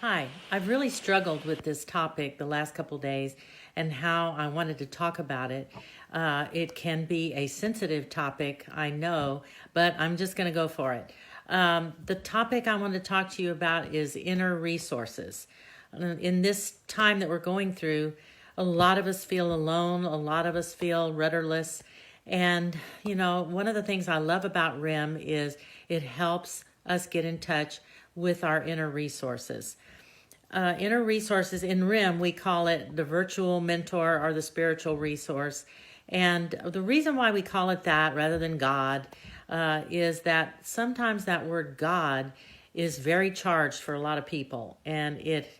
Hi, I've really struggled with this topic the last couple days and how I wanted to talk about it. It can be a sensitive topic, I know, but I'm just going to go for it. The topic I want to talk to you about is inner resources. In this time that we're going through, a lot of us feel alone, a lot of us feel rudderless. And, one of the things I love about RIM is it helps us get in touch with our inner resources. Inner resources in RIM, we call it the virtual mentor or the spiritual resource. And the reason why we call it that rather than God is that sometimes that word God is very charged for a lot of people. And it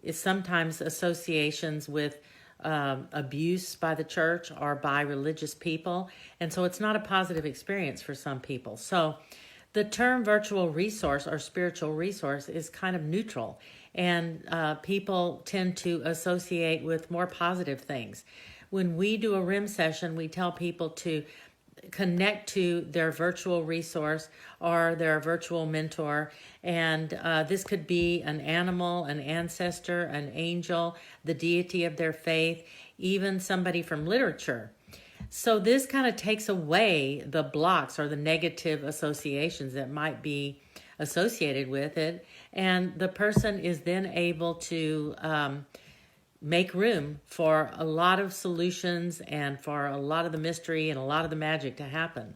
is sometimes associations with abuse by the church or by religious people. And so it's not a positive experience for some people. So the term virtual resource or spiritual resource is kind of neutral, and people tend to associate with more positive things. When we do a RIM session, we tell people to connect to their virtual resource or their virtual mentor. And this could be an animal, an ancestor, an angel, the deity of their faith, even somebody from literature. So this kind of takes away the blocks or the negative associations that might be associated with it. And the person is then able to make room for a lot of solutions and for a lot of the mystery and a lot of the magic to happen.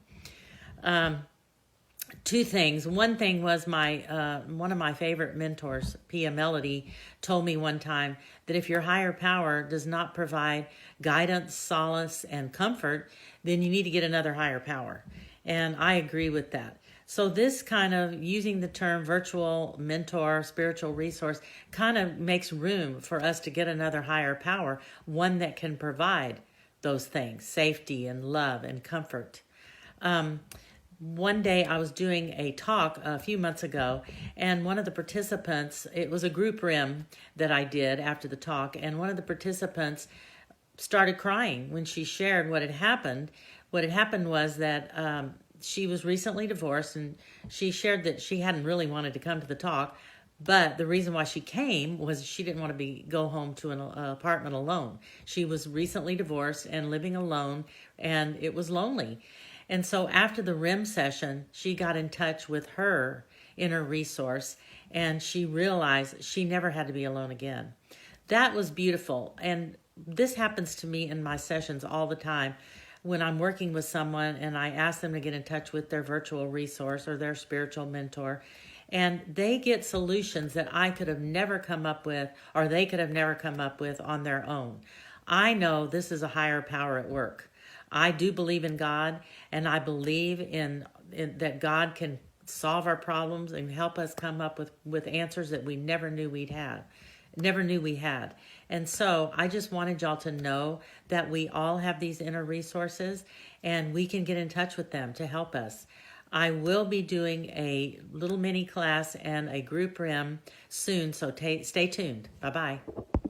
Two things. One thing was one of my favorite mentors, Pia Melody, told me one time that if your higher power does not provide guidance, solace, and comfort, then you need to get another higher power. And I agree with that. So this kind of using the term virtual mentor, spiritual resource, kind of makes room for us to get another higher power, one that can provide those things, safety and love and comfort. One day I was doing a talk a few months ago, and one of the participants, it was a group RIM that I did after the talk, and one of the participants started crying when she shared what had happened. What had happened was that she was recently divorced, and she shared that she hadn't really wanted to come to the talk, but the reason why she came was she didn't want to go home to an apartment alone. She was recently divorced and living alone, and it was lonely. And so after the RIM session, she got in touch with her inner resource, and she realized she never had to be alone again. That was beautiful. And this happens to me in my sessions all the time when I'm working with someone and I ask them to get in touch with their virtual resource or their spiritual mentor. And they get solutions that I could have never come up with, or they could have never come up with on their own. I know this is a higher power at work. I do believe in God, and I believe in that God can solve our problems and help us come up with answers that we never knew we had. And so I just wanted y'all to know that we all have these inner resources, and we can get in touch with them to help us. I will be doing a little mini class and a group RIM soon, so stay tuned. Bye-bye.